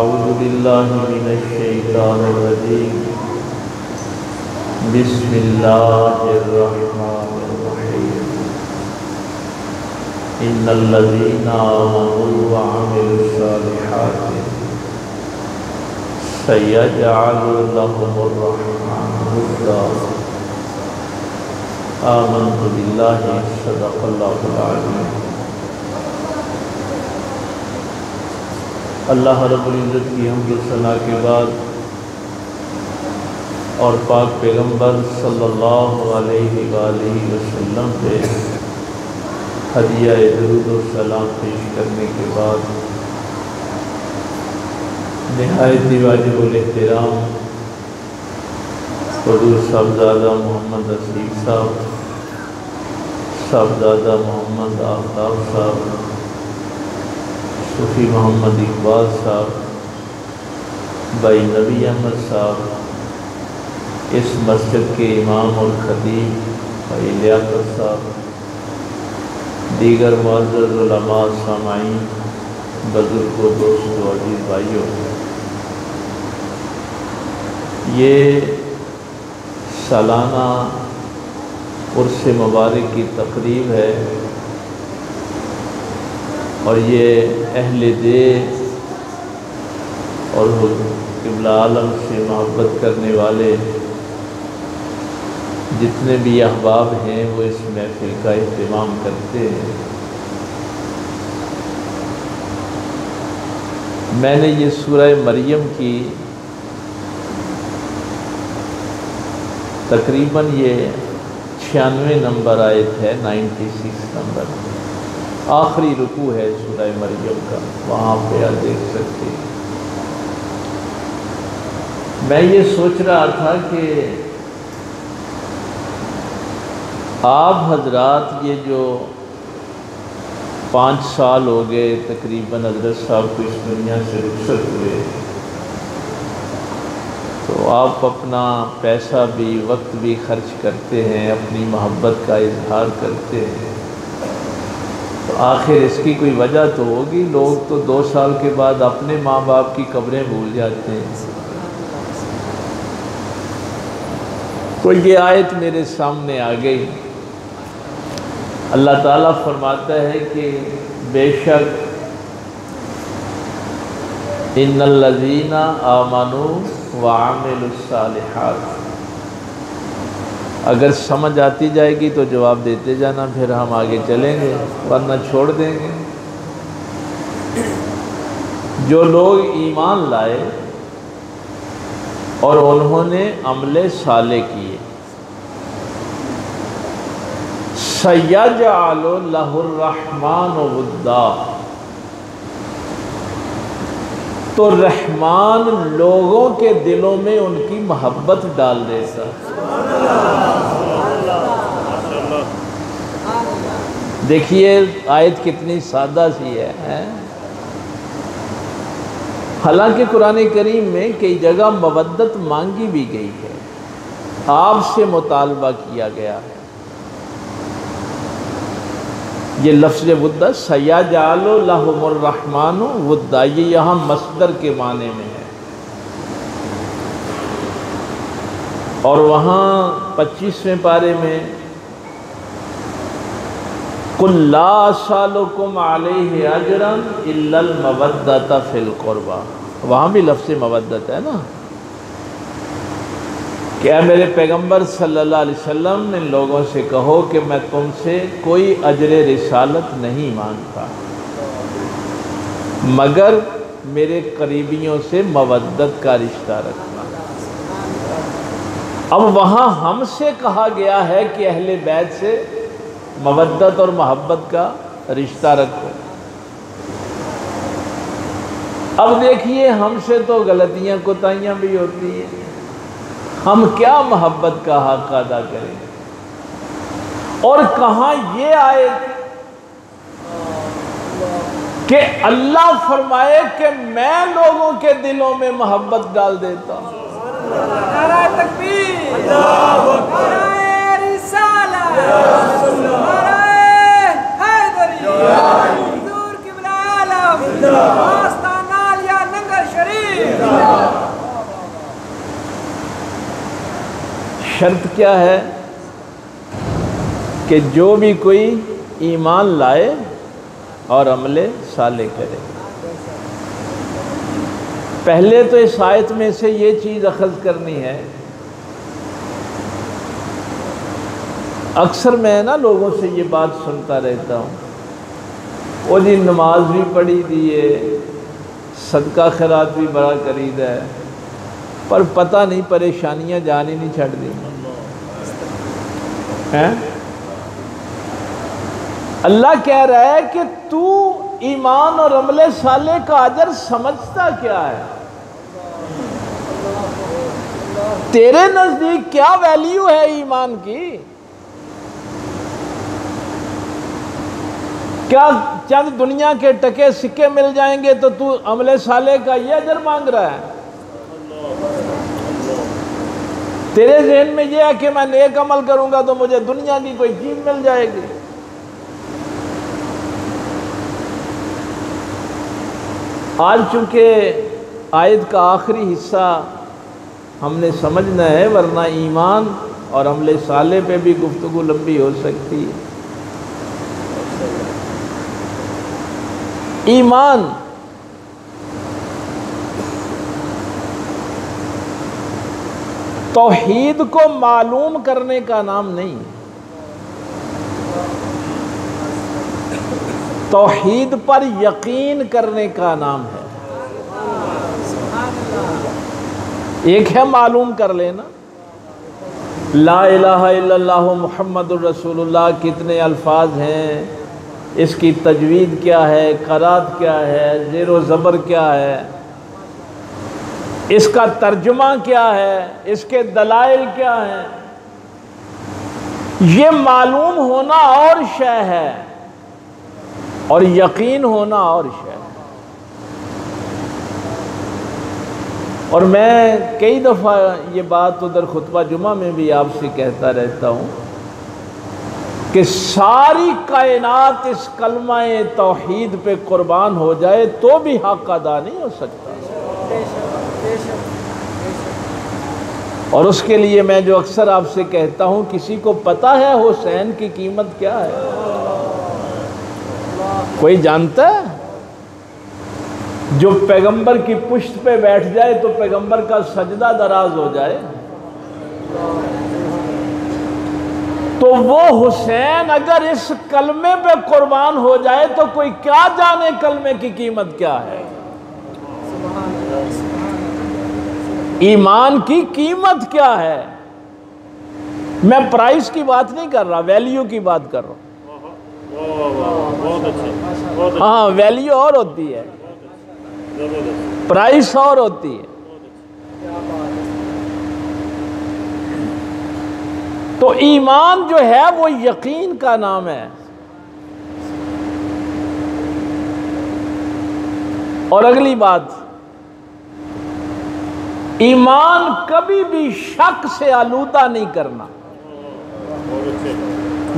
اعوذ باللہ من الشیطان الرجیم بسم اللہ الرحمن الرحیم ان الذین آمنوا وعملوا الصالحات سیجعل لهم الرحمن ودا آمنت باللہ صدق اللہ العظیم۔ اللہ رب العزت کی حمد و ثنا کے بعد اور پاک پیغمبر صلی اللہ علیہ وآلہ وسلم پہ ہدیہ درود و سلام پیش کرنے کے بعد نہایت واجب الاحترام حضور صاحبزادہ محمد رفیق صاحب، صاحبزادہ محمد آفتاب صاحب، صوفی محمد اقبال صاحب، بھائی نبی احمد صاحب، اس مسجد کے امام اور خطیب بھائی لیاقت صاحب، دیگر معزز علماء، سامعین، بزرگوں، دوستوں، عزیز بھائیوں، یہ سالانہ عرس مبارک کی تقریب ہے اور یہ اہل دین اور قبلہ عالم سے محبت کرنے والے جتنے بھی احباب ہیں وہ اس محفل کا اہتمام کرتے ہیں۔ میں نے یہ سورہ مریم کی تقریباً یہ 96 نمبر آیت ہے، 96 نمبر آخری رکوع ہے سورہ مریم کا، وہاں پہ آپ دیکھ سکتے ہیں۔ میں یہ سوچ رہا تھا کہ آپ حضرات یہ جو 5 سال ہو گئے تقریباً حضرت صاحب کو اس دنیا سے رخصت ہوئے، تو آپ اپنا پیسہ بھی وقت بھی خرچ کرتے ہیں، اپنی محبت کا اظہار کرتے ہیں، تو آخر اس کی کوئی وجہ تو ہوگی۔ لوگ تو 2 سال کے بعد اپنے ماں باپ کی قبریں بھول جاتے ہیں۔ تو یہ آیت میرے سامنے آ گئی۔ اللہ تعالیٰ فرماتا ہے کہ بے شک ان الذین آمنوا وعملوا الصالحات، اگر سمجھ آتی جائے گی تو جواب دیتے جانا، پھر ہم آگے چلیں گے، ورنہ چھوڑ دیں گے۔ جو لوگ ایمان لائے اور انہوں نے عمل صالح کیے، سَيَجْعَلُ لَهُ الرَّحْمَنُ وُدًّا، تو رحمان لوگوں کے دلوں میں ان کی محبت ڈال دیتا۔ دیکھیے آیت کتنی سادہ سی ہے، حالانکہ قرآن کریم میں کئی جگہ مودت مانگی بھی گئی ہے، آپ سے مطالبہ کیا گیا ہے۔ یہ لفظ ودا سَيَجْعَلُ لَهُمُ الرَّحْمَنُ وُدًّا، یہ یہاں مصدر کے معنی میں ہے، اور وہاں 25ویں پارے میں قُلْ لَا أَسْأَلُكُمْ عَلَيْهِ أَجْرًا إِلَّا الْمَوَدَّةَ فِي الْقُرْبَى، وہاں بھی لفظ مودت ہے نا، کہ اے میرے پیغمبر صلی اللہ علیہ وسلم ان لوگوں سے کہو کہ میں تم سے کوئی اجر رسالت نہیں مانگتا مگر میرے قریبیوں سے مودت کا رشتہ رکھنا۔ اب وہاں ہم سے کہا گیا ہے کہ اہل بیت سے مودت اور محبت کا رشتہ رکھو۔ اب دیکھیے ہم سے تو غلطیاں کوتاہیاں بھی ہوتی ہیں، ہم کیا محبت کا حق ادا کریں؟ اور کہاں یہ آئے کہ اللہ فرمائے کہ میں لوگوں کے دلوں میں محبت ڈال دیتا ہوں۔ نعرہ تکبیر، نعرہ رسالت، نعرہ حیدری، حضور قبلہ عالم، آستانہ عالیہ ننگر شریف۔ شرط کیا ہے کہ جو بھی کوئی ایمان لائے اور عمل صالح کرے۔ پہلے تو اس آیت میں سے یہ چیز اخذ کرنی ہے، اکثر میں نا لوگوں سے یہ بات سنتا رہتا ہوں، وہ جی نماز بھی پڑھی دیے، صدقہ خیرات بھی بڑا کرید ہے، پر پتہ نہیں پریشانیاں جان ہی نہیں چھڑ دی ہیں۔ اللہ کہہ رہا ہے کہ تو ایمان اور عمل صالح کا اجر سمجھتا کیا ہے؟ تیرے نزدیک کیا ویلیو ہے ایمان کی؟ کیا چند دنیا کے ٹکے سکے مل جائیں گے تو تو عمل صالح کا یہ اجر مانگ رہا ہے؟ تیرے ذہن میں یہ ہے کہ میں نیک عمل کروں گا تو مجھے دنیا کی کوئی چیز مل جائے گی۔ آج چونکہ آیت کا آخری حصہ ہم نے سمجھنا ہے، ورنہ ایمان اور عمل صالح پہ بھی گفتگو لمبی ہو سکتی ہے۔ ایمان توحید کو معلوم کرنے کا نام نہیں، توحید پر یقین کرنے کا نام ہے۔ ایک ہے معلوم کر لینا، لا الہ الا اللہ محمد الرسول اللہ کتنے الفاظ ہیں، اس کی تجوید کیا ہے، قرات کیا ہے، زیر و زبر کیا ہے، اس کا ترجمہ کیا ہے، اس کے دلائل کیا ہیں، یہ معلوم ہونا اور شے ہے اور یقین ہونا اور شے ہے۔ اور میں کئی دفعہ یہ بات ادھر خطبہ جمعہ میں بھی آپ سے کہتا رہتا ہوں کہ ساری کائنات اس کلمہ توحید پہ قربان ہو جائے تو بھی حق ادا نہیں ہو سکتا۔ اور اس کے لیے میں جو اکثر آپ سے کہتا ہوں، کسی کو پتہ ہے حسین کی قیمت کیا ہے؟ کوئی جانتا ہے؟ جو پیغمبر کی پشت پہ بیٹھ جائے تو پیغمبر کا سجدہ دراز ہو جائے، تو وہ حسین اگر اس کلمے پہ قربان ہو جائے تو کوئی کیا جانے کلمے کی قیمت کیا ہے۔ ایمان کی قیمت کیا ہے؟ میں پرائس کی بات نہیں کر رہا، ویلیو کی بات کر رہا ہوں۔ ہاں، ویلیو اور ہوتی ہے، پرائس اور ہوتی ہے۔ تو ایمان جو ہے وہ یقین کا نام ہے، اور اگلی بات، ایمان کبھی بھی شک سے آلودہ نہیں کرنا۔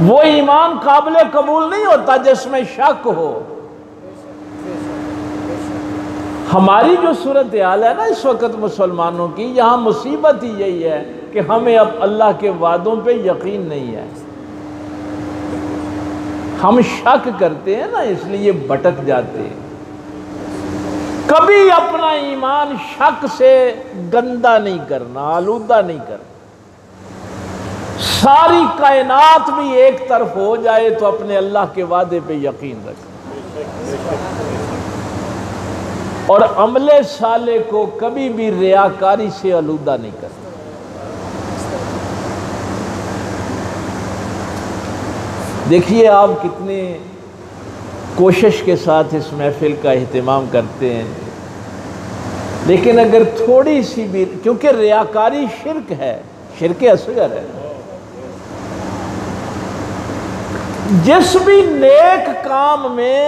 وہ ایمان قابل قبول نہیں ہوتا جس میں شک ہو۔ ہماری جو صورتحال ہے نا اس وقت مسلمانوں کی، یہاں مصیبت ہی یہی ہے کہ ہمیں اب اللہ کے وعدوں پہ یقین نہیں ہے، ہم شک کرتے ہیں نا، اس لیے بھٹک جاتے ہیں۔ کبھی اپنا ایمان شک سے گندا نہیں کرنا، آلودہ نہیں کرنا۔ ساری کائنات بھی ایک طرف ہو جائے تو اپنے اللہ کے وعدے پہ یقین رکھنا، اور عمل صالح کو کبھی بھی ریاکاری سے آلودہ نہیں کرنا۔ دیکھیے آپ کتنے کوشش کے ساتھ اس محفل کا اہتمام کرتے ہیں، لیکن اگر تھوڑی سی بھی، کیونکہ ریاکاری شرک ہے، شرک اصغر ہے، جس بھی نیک کام میں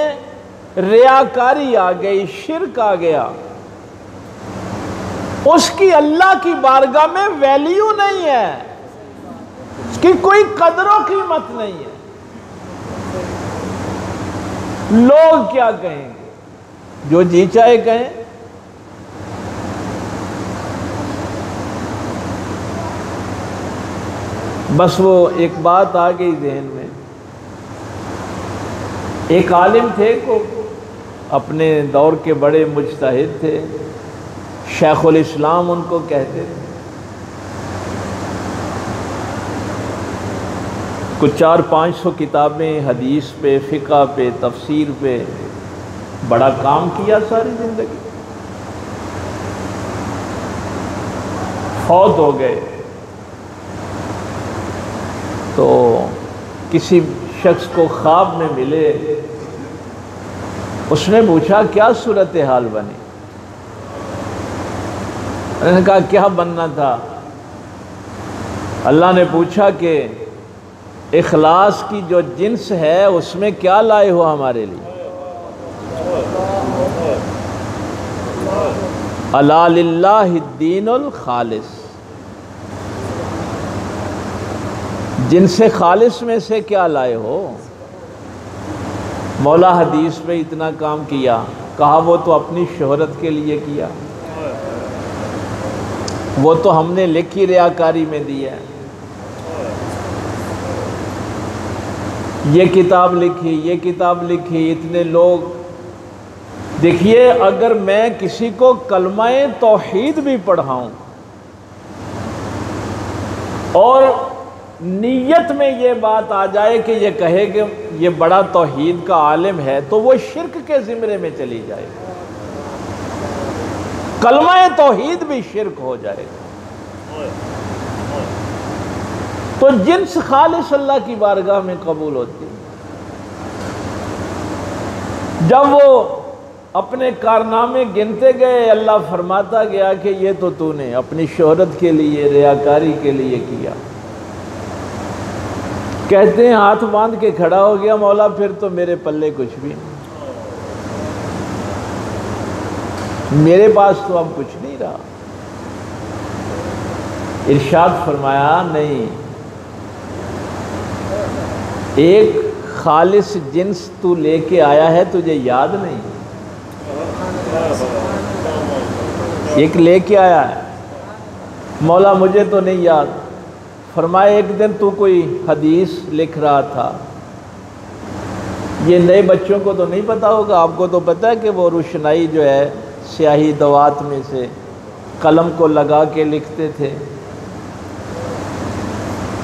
ریاکاری آ گئی، شرک آ گیا، اس کی اللہ کی بارگاہ میں ویلیو نہیں ہے، اس کی کوئی قدر و قیمت نہیں ہے۔ لوگ کیا کہیں گے؟ جو جی چاہے کہیں۔ بس وہ ایک بات آ گئی ذہن میں. ایک عالم تھے کو اپنے دور کے بڑے مجتہد تھے، شیخ الاسلام ان کو کہتے تھے. کچھ 400-500 کتابیں حدیث پہ، فقہ پہ، تفسیر پہ بڑا کام کیا ساری زندگی. فوت ہو گئے تو کسی شخص کو خواب میں ملے. اس نے پوچھا کیا صورتحال بنی؟ انہوں نے کہا کیا بننا تھا؟ اللہ نے پوچھا کہ اخلاص کی جو جنس ہے اس میں کیا لائے ہو ہمارے لیے؟ الا للہ الدین الخالص، جنس خالص میں سے کیا لائے ہو؟ مولا حدیث پہ اتنا کام کیا، کہا وہ تو اپنی شہرت کے لیے کیا، وہ تو ہم نے لکھی ریاکاری میں دی ہے. یہ کتاب لکھی، یہ کتاب لکھی، اتنے لوگ. دیکھیے اگر میں کسی کو کلمہ توحید بھی پڑھاؤں اور نیت میں یہ بات آ جائے کہ یہ کہے کہ یہ بڑا توحید کا عالم ہے، تو وہ شرک کے زمرے میں چلی جائے گی. کلمہ توحید بھی شرک ہو جائے گا. تو جنس خالص اللہ کی بارگاہ میں قبول ہوتی ہے. جب وہ اپنے کارنامے گنتے گئے، اللہ فرماتا گیا کہ یہ تو نے اپنی شہرت کے لیے، ریاکاری کے لیے کیا. کہتے ہیں ہاتھ باندھ کے کھڑا ہو گیا، مولا پھر تو میرے پلے کچھ بھی نہیں، میرے پاس تو اب کچھ نہیں رہا. ارشاد فرمایا نہیں، ایک خالص جنس تو لے کے آیا ہے، تجھے یاد نہیں؟ ایک لے کے آیا ہے. مولا مجھے تو نہیں یاد. فرمایا ایک دن تو کوئی حدیث لکھ رہا تھا، یہ نئے بچوں کو تو نہیں پتا ہوگا، آپ کو تو پتا ہے کہ وہ روشنائی جو ہے سیاہی دوات میں سے قلم کو لگا کے لکھتے تھے.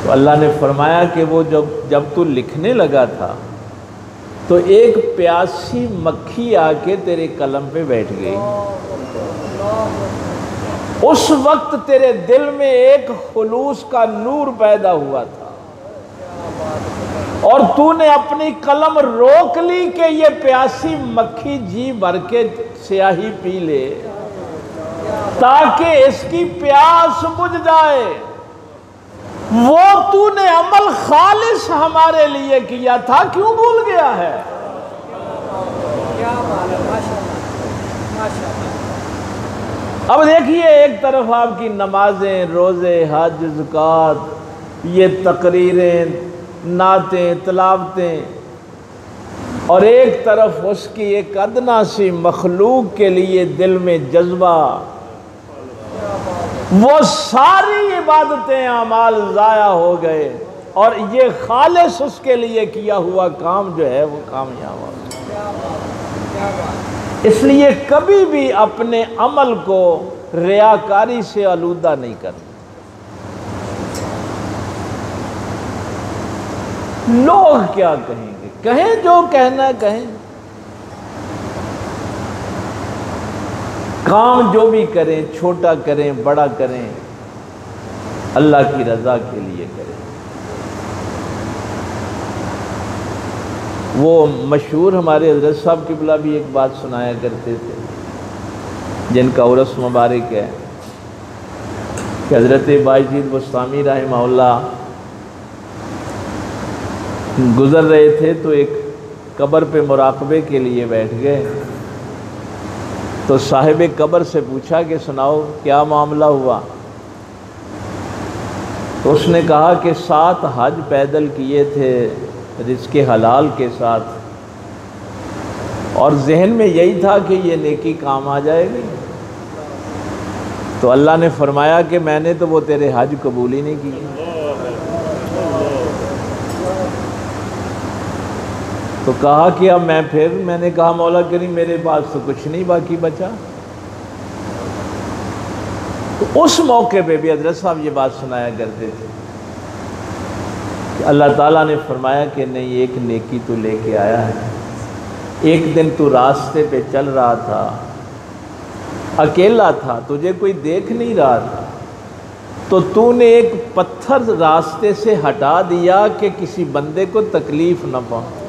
تو اللہ نے فرمایا کہ وہ جب تو لکھنے لگا تھا تو ایک پیاسی مکھی آ کے تیرے قلم پہ بیٹھ گئی. اس وقت تیرے دل میں ایک خلوص کا نور پیدا ہوا تھا اور تو نے اپنی قلم روک لی کہ یہ پیاسی مکھی جی بھر کے سیاہی پی لے تاکہ اس کی پیاس بجھ جائے. وہ تو نے عمل خالص ہمارے لیے کیا تھا، کیوں بھول گیا ہے؟ اب دیکھیے ایک طرف آپ کی نمازیں، روزے، حج، زکوٰۃ، یہ تقریریں، نعتیں، تلاوتیں، اور ایک طرف اس کی ایک ادنا سی مخلوق کے لیے دل میں جذبہ. وہ ساری عبادتیں، اعمال ضائع ہو گئے اور یہ خالص اس کے لیے کیا ہوا کام جو ہے وہ کامیاب ہو گیا. اس لیے کبھی بھی اپنے عمل کو ریاکاری سے آلودہ نہیں کرنا. لوگ کیا کہیں گے؟ کہیں جو کہنا کہیں. کام جو بھی کریں، چھوٹا کریں، بڑا کریں، اللہ کی رضا کے لیے کریں. وہ مشہور ہمارے حضرت صاحب قبلہ بھی ایک بات سنایا کرتے تھے، جن کا عرس مبارک ہے، کہ حضرت باجید بستامی رحمہ اللہ گزر رہے تھے تو ایک قبر پہ مراقبے کے لیے بیٹھ گئے. تو صاحب قبر سے پوچھا کہ سناؤ کیا معاملہ ہوا؟ تو اس نے کہا کہ 7 حج پیدل کیے تھے رزق حلال کے ساتھ، اور ذہن میں یہی تھا کہ یہ نیکی کام آ جائے گی. تو اللہ نے فرمایا کہ میں نے تو وہ تیرے حج قبول ہی نہیں کیے. تو کہا کہ اب میں نے کہا مولا کریم میرے پاس تو کچھ نہیں باقی بچا. تو اس موقع پہ بھی حضرت صاحب یہ بات سنایا کرتے تھے کہ اللہ تعالیٰ نے فرمایا کہ نہیں، ایک نیکی تو لے کے آیا ہے. ایک دن تو راستے پہ چل رہا تھا، اکیلا تھا، تجھے کوئی دیکھ نہیں رہا تھا، تو تو نے ایک پتھر راستے سے ہٹا دیا کہ کسی بندے کو تکلیف نہ پہنچے.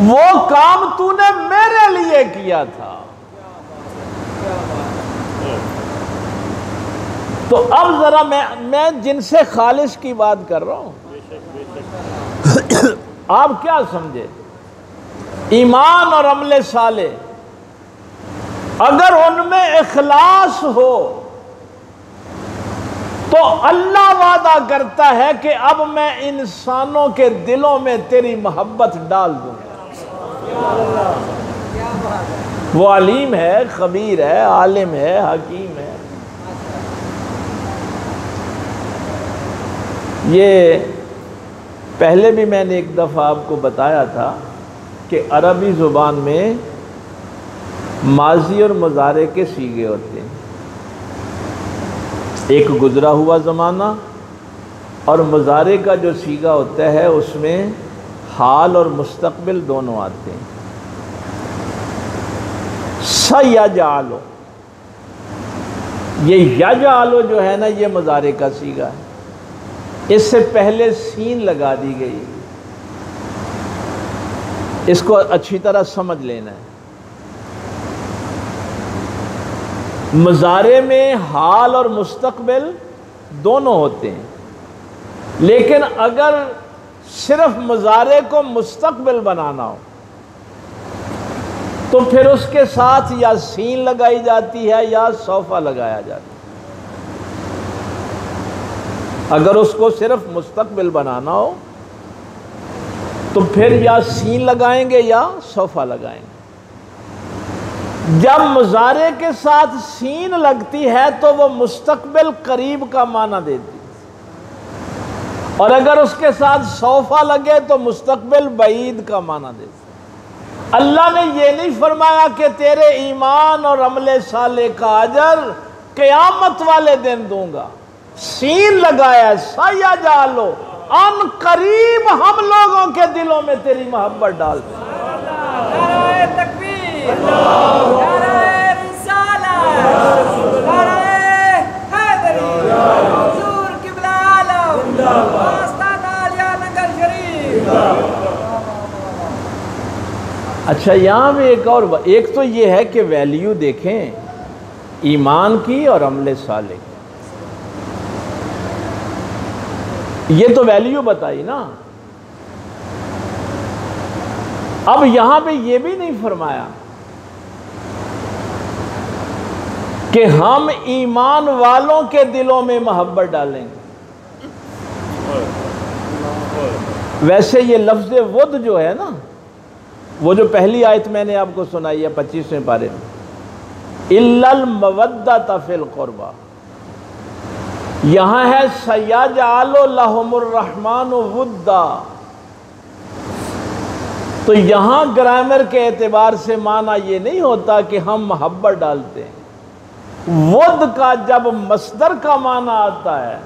وہ کام تو نے میرے لیے کیا تھا. تو اب ذرا میں جن سے خالص کی بات کر رہا ہوں، آپ کیا سمجھے؟ ایمان اور عمل صالح اگر ان میں اخلاص ہو تو اللہ وعدہ کرتا ہے کہ اب میں انسانوں کے دلوں میں تیری محبت ڈال دوں گا. وہ علیم ہے، خبیر ہے، عالم ہے، حکیم ہے. یہ پہلے بھی میں نے ایک دفعہ آپ کو بتایا تھا کہ عربی زبان میں ماضی اور مضارع کے صیغے ہوتے ہیں. ایک گزرا ہوا زمانہ اور مضارع کا جو صیغہ ہوتا ہے اس میں حال اور مستقبل دونوں آتے ہیں. سَيَجْعَلُ، یہ یجعلو جو ہے نا یہ مضارع کا صیغہ ہے. اس سے پہلے سین لگا دی گئی. اس کو اچھی طرح سمجھ لینا ہے. مضارع میں حال اور مستقبل دونوں ہوتے ہیں، لیکن اگر صرف مضارع کو مستقبل بنانا ہو تو پھر اس کے ساتھ یا سین لگائی جاتی ہے یا سوفا لگایا جاتا ہے. اگر اس کو صرف مستقبل بنانا ہو تو پھر یا سین لگائیں گے یا سوفا لگائیں گے. جب مضارع کے ساتھ سین لگتی ہے تو وہ مستقبل قریب کا معنی دیتی، اور اگر اس کے ساتھ سوفا لگے تو مستقبل بعید کا معنی دیتی. اللہ نے یہ نہیں فرمایا کہ تیرے ایمان اور عمل صالح کا اجر قیامت والے دن دوں گا. سین لگایا سَيَجْعَلُ، ان قریب ہم لوگوں کے دلوں میں تیری محبت ڈال دیں. نعرہ تکبیر، نعرہ رسالت، نعرہ حیدری، حضور قبلہ عالم، آستان عالیہ نگر شریف. اچھا یہاں بھی ایک تو یہ ہے کہ ویلیو دیکھیں ایمان کی اور عمل صالح کی. یہ تو ویلیو بتائی نا. اب یہاں پہ یہ بھی نہیں فرمایا کہ ہم ایمان والوں کے دلوں میں محبت ڈالیں گے. ویسے یہ لفظ ود جو ہے نا، وہ جو پہلی آیت میں نے آپ کو سنائی ہے 25ویں پارے میں، إِلَّا الْمَوَدَّةَ فِي الْقُرْبَى، یہاں ہے سَيَجْعَلُ لَهُمُ الرَّحْمَنُ وُدًّا. تو یہاں گرامر کے اعتبار سے معنی یہ نہیں ہوتا کہ ہم محبت ڈالتے ہیں. ود کا جب مصدر کا معنی آتا ہے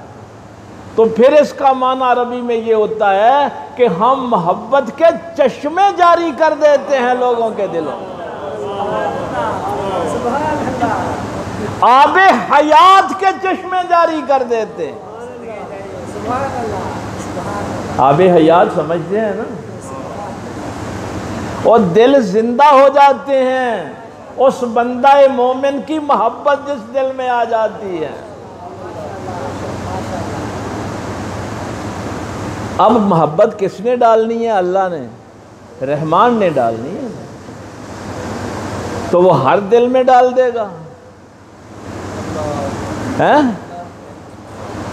تو پھر اس کا معنی عربی میں یہ ہوتا ہے کہ ہم محبت کے چشمے جاری کر دیتے ہیں لوگوں کے دلوں میں. آب حیات کے چشمے جاری کر دیتے ہیں. آب حیات سمجھتے ہیں نا، اور دل زندہ ہو جاتے ہیں اس بندہ مومن کی محبت جس دل میں آ جاتی ہے. اب محبت کس نے ڈالنی ہے؟ اللہ نے، رحمان نے ڈالنی ہے، تو وہ ہر دل میں ڈال دے گا.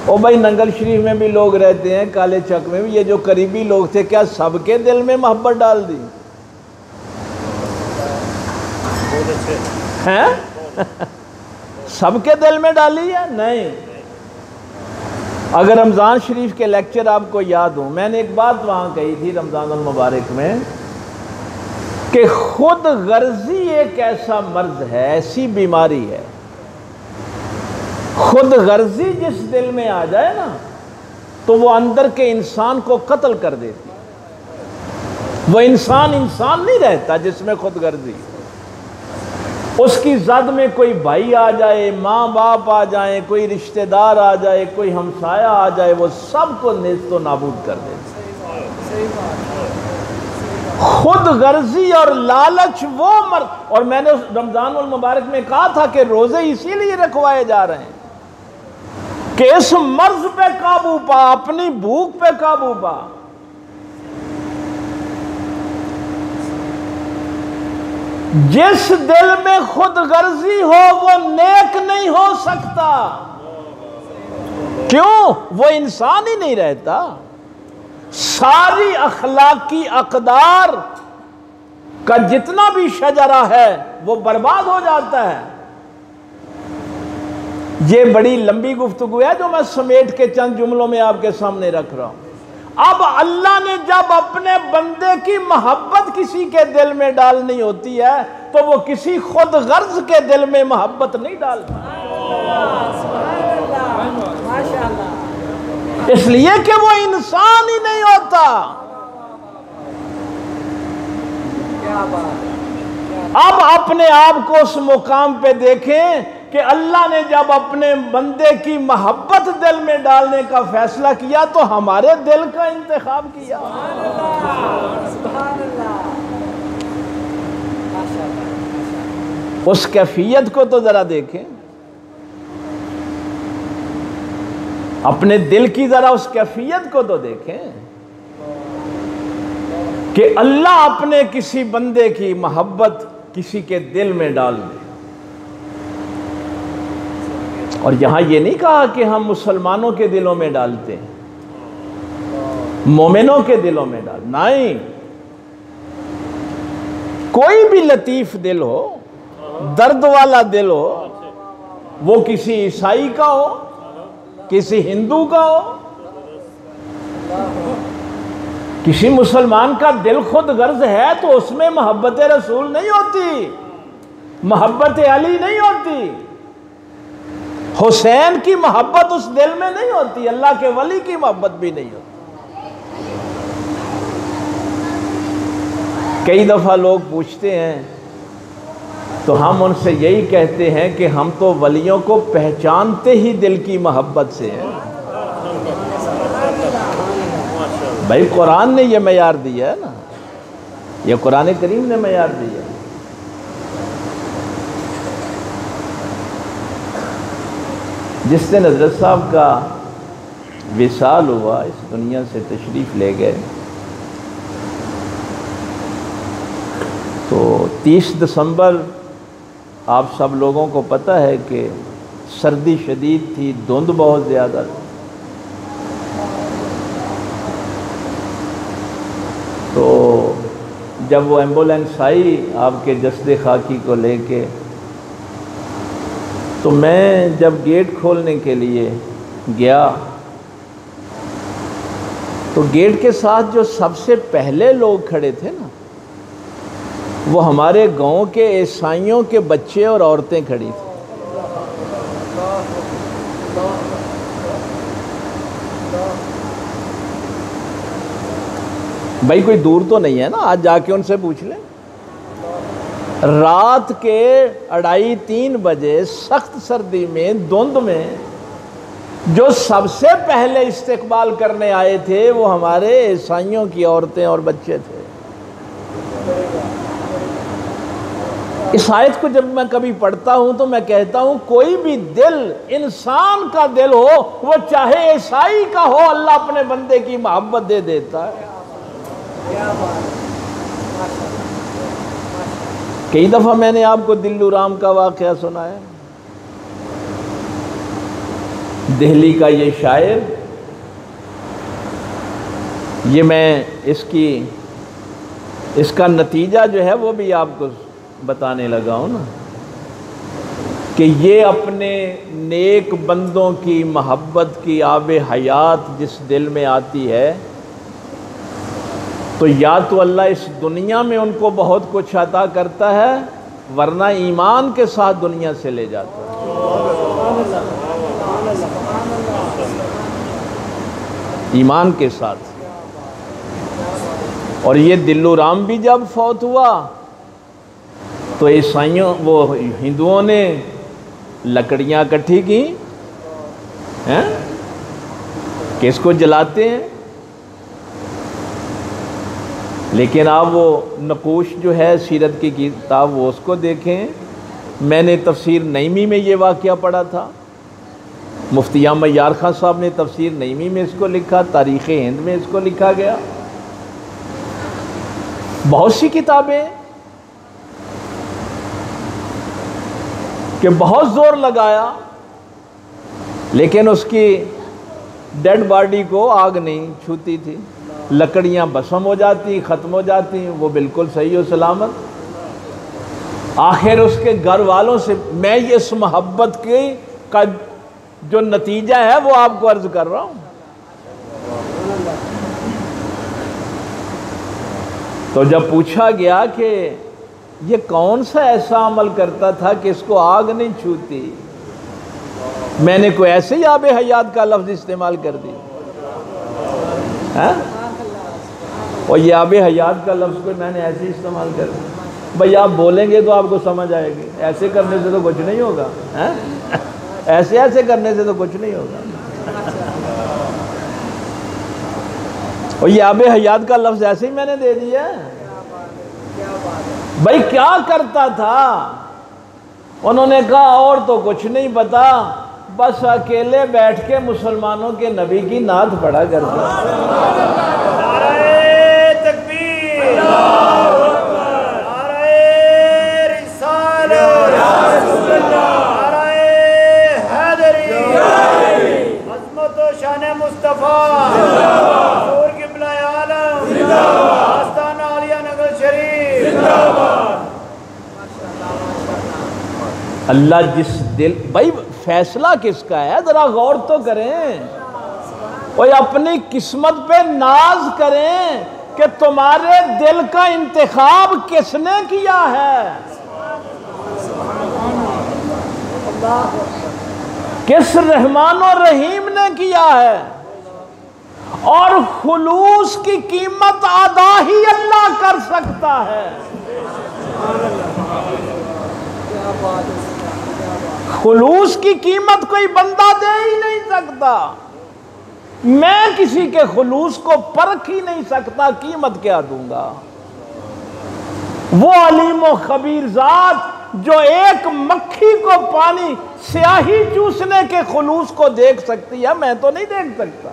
او بھائی ننگل شریف میں بھی لوگ رہتے ہیں، کالے چک میں بھی، یہ جو قریبی لوگ تھے کیا سب کے دل میں محبت ڈال دی ہیں؟ سب کے دل میں ڈالی ہے؟ نہیں. اگر رمضان شریف کے لیکچر آپ کو یاد ہوں، میں نے ایک بات وہاں کہی تھی رمضان المبارک میں کہ خود غرضی ایک ایسا مرض ہے، ایسی بیماری ہے، خود غرضی جس دل میں آ جائے نا تو وہ اندر کے انسان کو قتل کر دیتی۔ وہ انسان نہیں رہتا جس میں خود غرضی، اس کی زد میں کوئی بھائی آ جائے، ماں باپ آ جائیں، کوئی رشتہ دار آ جائے، کوئی ہمسایہ آ جائے، وہ سب کو نیست و نابود کر دیتا۔ خود غرضی اور لالچ وہ مرض، اور میں نے رمضان المبارک میں کہا تھا کہ روزے اسی لیے رکھوائے جا رہے ہیں کہ اس مرض پہ قابو پا، اپنی بھوک پہ قابو پا۔ جس دل میں خود غرضی ہو وہ نیک نہیں ہو سکتا۔ کیوں؟ وہ انسان ہی نہیں رہتا، ساری اخلاقی اقدار کا جتنا بھی شجرہ ہے وہ برباد ہو جاتا ہے۔ یہ بڑی لمبی گفتگو ہے جو میں سمیٹ کے چند جملوں میں آپ کے سامنے رکھ رہا ہوں۔ اب اللہ نے جب اپنے بندے کی محبت کسی کے دل میں ڈالنی ہوتی ہے تو وہ کسی خود غرض کے دل میں محبت نہیں ڈالتا، اس لیے کہ وہ انسان ہی نہیں ہوتا۔ اب اپنے آپ کو اس مقام پہ دیکھیں کہ اللہ نے جب اپنے بندے کی محبت دل میں ڈالنے کا فیصلہ کیا تو ہمارے دل کا انتخاب کیا۔ اس کیفیت کو تو ذرا دیکھیں، اپنے دل کی ذرا اس کیفیت کو تو دیکھیں کہ اللہ اپنے کسی بندے کی محبت کسی کے دل میں ڈال دے۔ اور یہاں یہ نہیں کہا کہ ہم مسلمانوں کے دلوں میں ڈالتے ہیں، مومنوں کے دلوں میں نہیں، کوئی بھی لطیف دل ہو، درد والا دل ہو، وہ کسی عیسائی کا ہو، کسی ہندو کا ہو، کسی مسلمان کا دل خود غرض ہے تو اس میں محبت رسول نہیں ہوتی، محبت علی نہیں ہوتی، حسین کی محبت اس دل میں نہیں ہوتی، اللہ کے ولی کی محبت بھی نہیں ہوتی۔ کئی دفعہ لوگ پوچھتے ہیں تو ہم ان سے یہی کہتے ہیں کہ ہم تو ولیوں کو پہچانتے ہی دل کی محبت سے ہیں۔ بھائی قرآن نے یہ معیار دیا ہے نا، یہ قرآن کریم نے معیار دیا ہے۔ جس دن حضرت صاحب کا وصال ہوا، اس دنیا سے تشریف لے گئے، تو 30 دسمبر آپ سب لوگوں کو پتہ ہے کہ سردی شدید تھی، دھند بہت زیادہ تھی، تو جب وہ ایمبولینس آئی آپ کے جسد خاکی کو لے کے، تو میں جب گیٹ کھولنے کے لیے گیا تو گیٹ کے ساتھ جو سب سے پہلے لوگ کھڑے تھے نا، وہ ہمارے گاؤں کے عیسائیوں کے بچے اور عورتیں کھڑی تھیں۔ بھائی کوئی دور تو نہیں ہے نا، آج جا کے ان سے پوچھ لیں۔ رات کے 2:30-3 بجے سخت سردی میں، دھند میں، جو سب سے پہلے استقبال کرنے آئے تھے وہ ہمارے عیسائیوں کی عورتیں اور بچے تھے۔ اس آیت کو جب میں کبھی پڑھتا ہوں تو میں کہتا ہوں کوئی بھی دل، انسان کا دل ہو، وہ چاہے عیسائی کا ہو، اللہ اپنے بندے کی محبت دے دیتا ہے۔ کئی دفعہ میں نے آپ کو دلو رام کا واقعہ سنایا، دہلی کا یہ شاعر، یہ میں اس کا نتیجہ جو ہے وہ بھی آپ کو بتانے لگا ہوں نا کہ یہ اپنے نیک بندوں کی محبت کی آب حیات جس دل میں آتی ہے تو یا تو اللہ اس دنیا میں ان کو بہت کچھ عطا کرتا ہے ورنہ ایمان کے ساتھ دنیا سے لے جاتا ہے۔ ایمان کے ساتھ۔ اور یہ دلو رام بھی جب فوت ہوا تو عیسائیوں وہ ہندوؤں نے لکڑیاں اکٹھی کی کہ اس کو جلاتے ہیں، لیکن آپ وہ نقوش جو ہے سیرت کی کتاب وہ اس کو دیکھیں۔ میں نے تفسیر نعیمی میں یہ واقعہ پڑھا تھا، مفتی احمد یار خان صاحب نے تفسیر نعیمی میں اس کو لکھا، تاریخ ہند میں اس کو لکھا گیا، بہت سی کتابیں کہ بہت زور لگایا لیکن اس کی ڈیڈ باڈی کو آگ نہیں چھوتی تھی، لکڑیاں بسم ہو جاتی، ختم ہو جاتی، وہ بالکل صحیح و سلامت۔ آخر اس کے گھر والوں سے میں یہ اس محبت کی کا جو نتیجہ ہے وہ آپ کو عرض کر رہا ہوں۔ تو جب پوچھا گیا کہ یہ کون سا ایسا عمل کرتا تھا کہ اس کو آگ نہیں چھوتی، میں نے کوئی ایسے ہی آب حیات کا لفظ استعمال کر دیا، اور یہ آب حیات کا لفظ کو میں نے ایسے ہی استعمال کر دیا۔ بھئی آپ بولیں گے تو آپ کو سمجھ آئے گی، ایسے کرنے سے تو کچھ نہیں ہوگا، ایسے کرنے سے تو کچھ نہیں ہوگا۔ اور یہ آب حیات کا لفظ ایسے ہی میں نے دے دیا۔ بھئی کیا کرتا تھا؟ انہوں نے کہا اور تو کچھ نہیں پتا، بس اکیلے بیٹھ کے مسلمانوں کے نبی کی نعت پڑھا کرتا۔ نعرہ تکبیر، نعرہ رسالت، نعرہ حیدری، عظمت و شان مصطفیٰ، حضور قبلہ عالم، آستانہ عالیہ نگر شریف۔ اللہ جس دل، بھائی فیصلہ کس کا ہے ذرا غور تو کریں، اور اپنی قسمت پہ ناز کریں کہ تمہارے دل کا انتخاب کس نے کیا ہے، کس رحمان و رحیم نے کیا ہے، اور خلوص کی قیمت ادا ہی اللہ کر سکتا ہے۔ خلوص کی قیمت کوئی بندہ دے ہی نہیں سکتا، میں کسی کے خلوص کو پرکھ ہی نہیں سکتا، قیمت کیا دوں گا؟ وہ علیم و خبیر ذات جو ایک مکھی کو پانی سیاہی چوسنے کے خلوص کو دیکھ سکتی ہے، میں تو نہیں دیکھ سکتا۔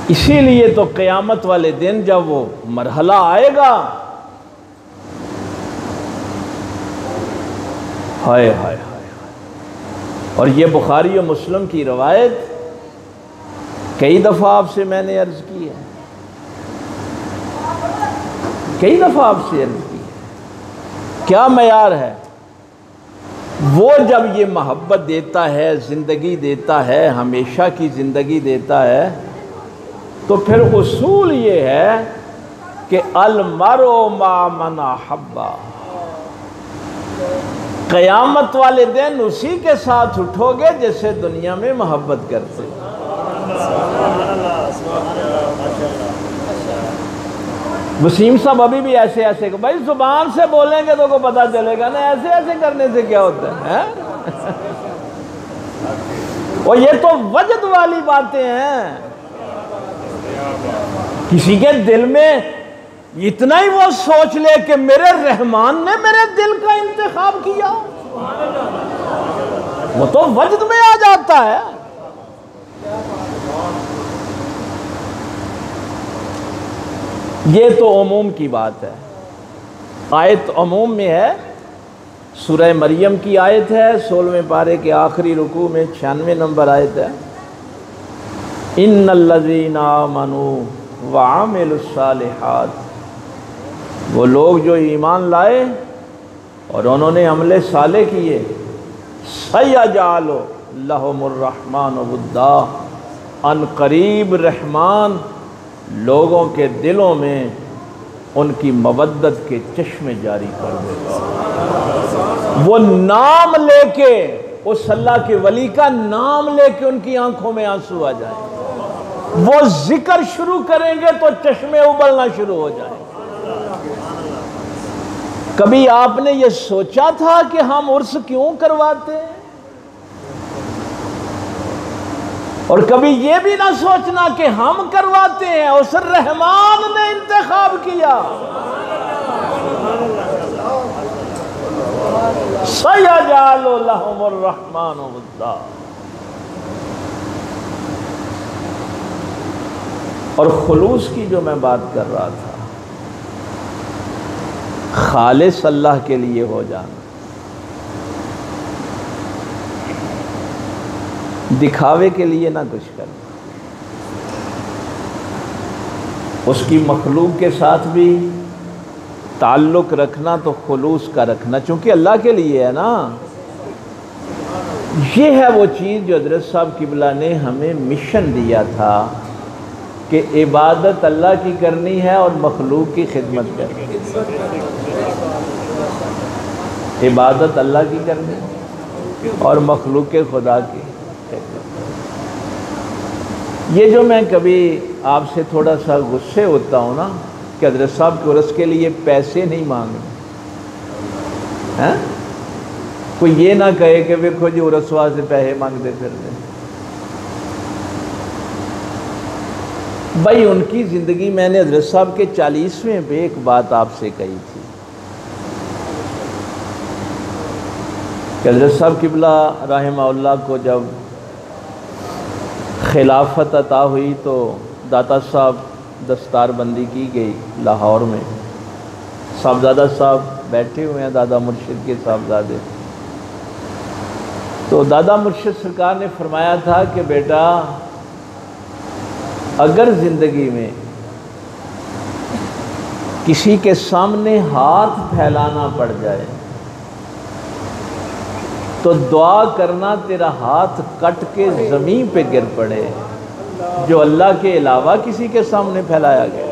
اسی لیے تو قیامت والے دن جب وہ مرحلہ آئے گا، ہائے ہائے ہائے، اور یہ بخاری و مسلم کی روایت کئی دفعہ آپ سے میں نے عرض کی ہے، کئی دفعہ آپ سے عرض کی ہے، کیا معیار ہے؟ وہ جب یہ محبت دیتا ہے، زندگی دیتا ہے، ہمیشہ کی زندگی دیتا ہے، تو پھر اصول یہ ہے کہ المرء مع من احب، قیامت والے دن اسی کے ساتھ اٹھو گے جیسے دنیا میں محبت کرتے۔ وسیم صاحب ابھی بھی ایسے ایسے کہ بھائی زبان سے بولیں گے تو کو پتہ چلے گا نا، ایسے ایسے کرنے سے کیا ہوتا ہے؟ اور یہ تو وجد والی باتیں ہیں، کسی کے دل میں اتنا ہی وہ سوچ لے کہ میرے رحمان نے میرے دل کا انتخاب کیا، وہ تو وجد میں آ جاتا ہے۔ یہ تو عموم کی بات ہے، آیت عموم میں ہے، سورہ مریم کی آیت ہے، 16ویں پارے کے آخری رکوع میں 96 نمبر آیت ہے، ان الذین آمنوا وعملوا الصالحات، وہ لوگ جو ایمان لائے اور انہوں نے عمل صالح کیے، سَيَجْعَلُ لَهُمُ الرَّحْمَنُ وُدًّا، ان قریب رحمان لوگوں کے دلوں میں ان کی مودت کے چشمے جاری کر دے گا۔ وہ نام لے کے، اس اللہ کے ولی کا نام لے کے ان کی آنکھوں میں آنسو آ جائیں، وہ ذکر شروع کریں گے تو چشمے ابلنا شروع ہو جائیں۔ کبھی آپ نے یہ سوچا تھا کہ ہم عرس کیوں کرواتے ہیں؟ اور کبھی یہ بھی نہ سوچنا کہ ہم کرواتے ہیں، اس رحمان نے انتخاب کیا۔ سَيَجْعَلُ لَهُمُ الرَّحْمَنُ وُدًّا۔ اور خلوص کی جو میں بات کر رہا تھا، خالص اللہ کے لیے ہو جانا، دکھاوے کے لیے نہ کچھ کرنا، اس کی مخلوق کے ساتھ بھی تعلق رکھنا تو خلوص کا رکھنا، چونکہ اللہ کے لیے ہے نا۔ یہ ہے وہ چیز جو حضرت صاحب قبلہ نے ہمیں مشن دیا تھا کہ عبادت اللہ کی کرنی ہے اور مخلوق کی خدمت کرنی ہے۔ عبادت اللہ کی کرنی اور مخلوق کے خدا کی خدمت۔ یہ جو میں کبھی آپ سے تھوڑا سا غصے ہوتا ہوں نا کہ حضرت صاحب کے عرس کے لیے پیسے نہیں مانگے، کوئی یہ نہ کہے کہ ویکھو جی عرس واسطے پیسے مانگتے پھر دیں۔ بھائی ان کی زندگی، میں نے حضرت صاحب کے 40ویں پہ ایک بات آپ سے کہی تھی کہ حضرت صاحب قبلہ رحمہ اللہ کو جب خلافت عطا ہوئی تو داتا صاحب دستار بندی کی گئی لاہور میں، صاحبزادہ صاحب بیٹھے ہوئے ہیں، دادا مرشد کے صاحبزادے۔ تو دادا مرشد سرکار نے فرمایا تھا کہ بیٹا اگر زندگی میں کسی کے سامنے ہاتھ پھیلانا پڑ جائے تو دعا کرنا تیرا ہاتھ کٹ کے زمین پہ گر پڑے جو اللہ کے علاوہ کسی کے سامنے پھیلایا گیا۔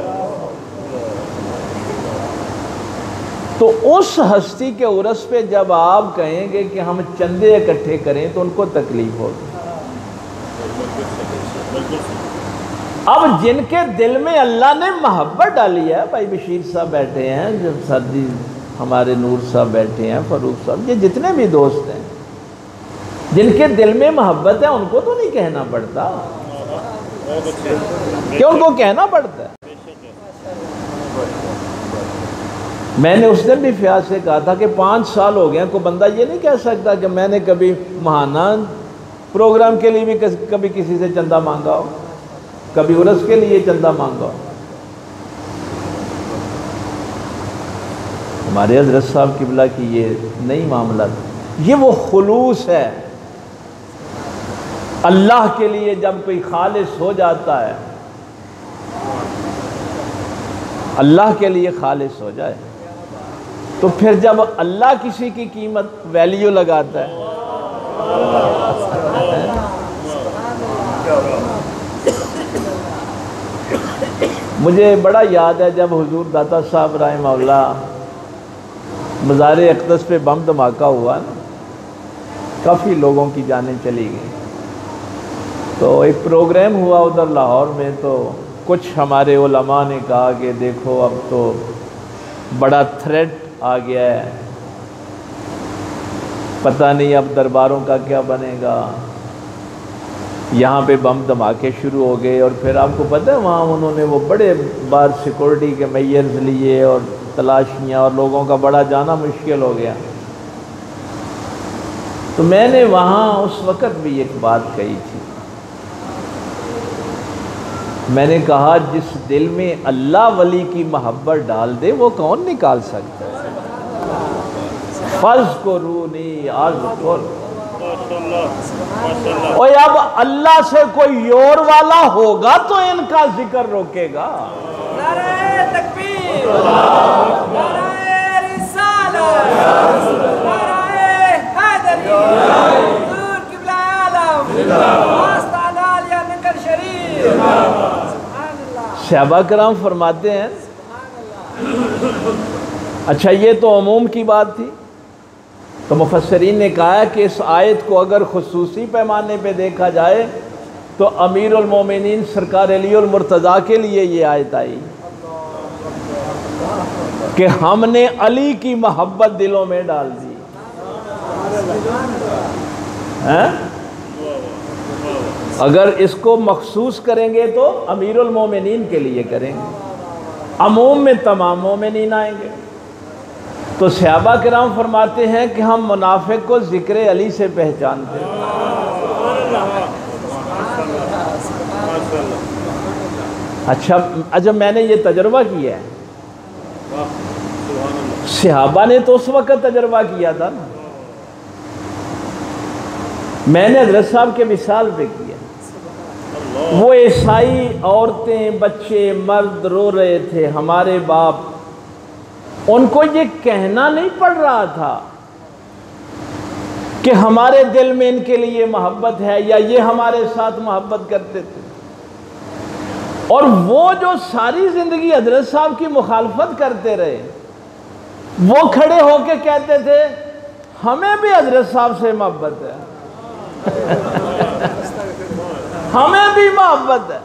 تو اس ہستی کے عرس پہ جب آپ کہیں گے کہ ہم چندے اکٹھے کریں تو ان کو تکلیف ہوگی۔ اب جن کے دل میں اللہ نے محبت ڈالی ہے، بھائی بشیر صاحب بیٹھے ہیں، جب سردی ہمارے نور صاحب بیٹھے ہیں، فاروق صاحب، یہ جتنے بھی دوست ہیں جن کے دل میں محبت ہے، ان کو تو نہیں کہنا پڑتا کہ ان کو کہنا پڑتا ہے۔ میں نے اس دن بھی فیاض سے کہا تھا کہ 5 سال ہو گئے، کوئی بندہ یہ نہیں کہہ سکتا کہ میں نے کبھی ماہانہ پروگرام کے لیے بھی کبھی کسی سے چندہ مانگا ہو، کبھی عرس کے لیے چندہ مانگا ہو۔ ہمارے حضرت صاحب قبلہ کی یہ نہیں معاملہ تھا، یہ وہ خلوص ہے۔ اللہ کے لیے جب کوئی خالص ہو جاتا ہے، اللہ کے لیے خالص ہو جائے تو پھر جب اللہ کسی کی قیمت ویلیو لگاتا ہے، مجھے بڑا یاد ہے جب حضور داتا صاحب رحمہ اللہ مزار اقدس پہ بم دھماکہ ہوا نا، کافی لوگوں کی جانیں چلی گئیں، تو ایک پروگرام ہوا ادھر لاہور میں، تو کچھ ہمارے علماء نے کہا کہ دیکھو اب تو بڑا تھریٹ آ گیا ہے، پتہ نہیں اب درباروں کا کیا بنے گا، یہاں پہ بم دھماکے شروع ہو گئے، اور پھر آپ کو پتہ ہے وہاں انہوں نے وہ بڑے بار سیکورٹی کے میئرز لیے اور تلاشیاں، اور لوگوں کا بڑا جانا مشکل ہو گیا۔ تو میں نے وہاں اس وقت بھی ایک بات کہی تھی، میں نے کہا جس دل میں اللہ ولی کی محبت ڈال دے وہ کون نکال سکتا ہے؟ فَاذْكُرُونِي أَذْكُرْكُمْ۔ اور اب اللہ سے کوئی اور والا ہوگا تو ان کا ذکر روکے گا۔ نعرہ تکبیر، نعرہ رسالت۔ صحابہ کرام فرماتے ہیں، اچھا یہ تو عموم کی بات تھی، تو مفسرین نے کہا ہے کہ اس آیت کو اگر خصوصی پیمانے پہ دیکھا جائے تو امیر المومنین سرکار علی المرتضیٰ کے لیے یہ آیت آئی کہ ہم نے علی کی محبت دلوں میں ڈال دی۔ اگر اس کو مخصوص کریں گے تو امیر المومنین کے لیے کریں گے، عموم میں تمام مومنین آئیں گے۔ تو صحابہ کرام فرماتے ہیں کہ ہم منافق کو ذکر علی سے پہچانتے ہیں۔ اچھا میں نے یہ تجربہ کیا ہے، صحابہ نے تو اس وقت تجربہ کیا تھا نا، میں نے حضرت صاحب کے مثال پہ کیا، وہ عیسائی عورتیں بچے مرد رو رہے تھے، ہمارے باپ، ان کو یہ کہنا نہیں پڑ رہا تھا کہ ہمارے دل میں ان کے لیے محبت ہے یا یہ ہمارے ساتھ محبت کرتے تھے، اور وہ جو ساری زندگی حضرت صاحب کی مخالفت کرتے رہے، وہ کھڑے ہو کے کہتے تھے ہمیں بھی حضرت صاحب سے محبت ہے، ہمیں بھی محبت ہے،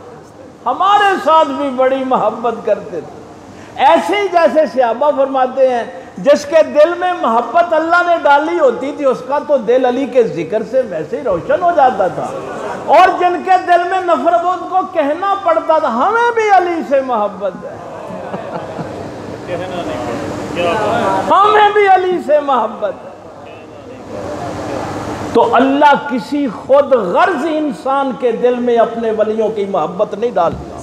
ہمارے ساتھ بھی بڑی محبت کرتے تھے۔ ایسے ہی جیسے صحابہ فرماتے ہیں جس کے دل میں محبت اللہ نے ڈالی ہوتی تھی اس کا تو دل علی کے ذکر سے ویسے ہی روشن ہو جاتا تھا، اور جن کے دل میں نفرت ان کو کہنا پڑتا تھا ہمیں بھی علی سے محبت ہے، ہمیں بھی علی سے محبت ہے۔ تو اللہ کسی خود غرض انسان کے دل میں اپنے ولیوں کی محبت نہیں ڈالتا۔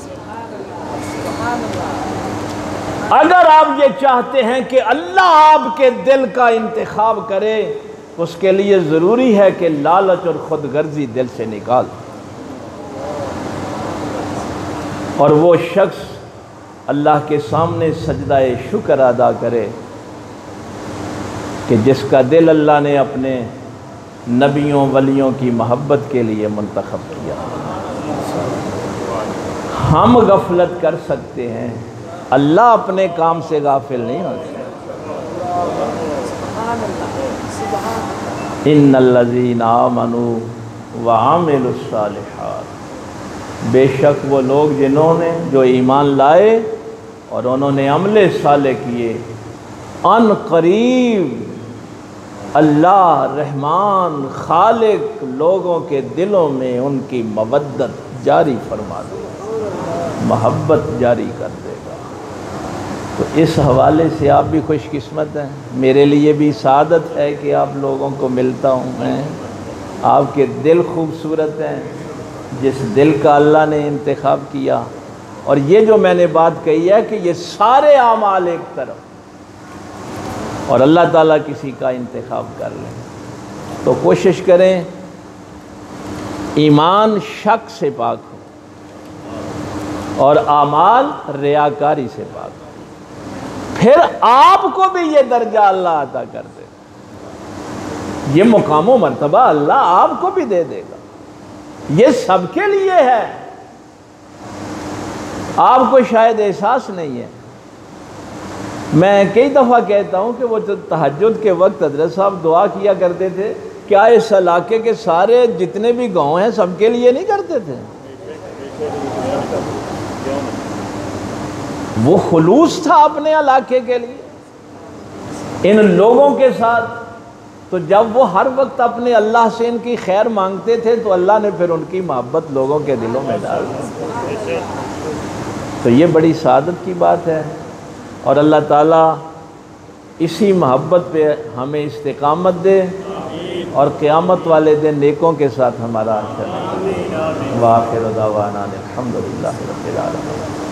اگر آپ یہ چاہتے ہیں کہ اللہ آپ کے دل کا انتخاب کرے، اس کے لیے ضروری ہے کہ لالچ اور خود غرضی دل سے نکال، اور وہ شخص اللہ کے سامنے سجدہ شکر ادا کرے کہ جس کا دل اللہ نے اپنے نبیوں ولیوں کی محبت کے لیے منتخب کیا۔ ہم غفلت کر سکتے ہیں، اللہ اپنے کام سے غافل نہیں ہوتے۔ ان الذین آمنوا وعملوا الصالحات، بے شک وہ لوگ جنہوں نے جو ایمان لائے اور انہوں نے عمل صالح کیے، ان قریب اللہ رحمان خالق لوگوں کے دلوں میں ان کی مودت جاری فرما دے گا، محبت جاری کر دے گا۔ تو اس حوالے سے آپ بھی خوش قسمت ہیں، میرے لیے بھی سعادت ہے کہ آپ لوگوں کو ملتا ہوں میں، آپ کے دل خوبصورت ہیں، جس دل کا اللہ نے انتخاب کیا، اور یہ جو میں نے بات کہی ہے کہ یہ سارے اعمال ایک طرف اور اللہ تعالیٰ کسی کا انتخاب کر لیں، تو کوشش کریں ایمان شک سے پاک ہو اور اعمال ریاکاری سے پاک ہو، پھر آپ کو بھی یہ درجہ اللہ عطا کر دے گا، یہ مقام و مرتبہ اللہ آپ کو بھی دے دے گا، یہ سب کے لیے ہے، آپ کو شاید احساس نہیں ہے۔ میں کئی دفعہ کہتا ہوں کہ وہ جو تہجد کے وقت حضرت صاحب دعا کیا کرتے تھے، کیا اس علاقے کے سارے جتنے بھی گاؤں ہیں سب کے لیے نہیں کرتے تھے؟ وہ خلوص تھا اپنے علاقے کے لیے ان لوگوں کے ساتھ، تو جب وہ ہر وقت اپنے اللہ سے ان کی خیر مانگتے تھے تو اللہ نے پھر ان کی محبت لوگوں کے دلوں میں ڈال دی۔ تو یہ بڑی سعادت کی بات ہے، اور اللہ تعالیٰ اسی محبت پہ ہمیں استقامت دے اور قیامت والے دن نیکوں کے ساتھ ہمارا چلے۔ وآخر دعوانا الحمدللہ رب العالمین۔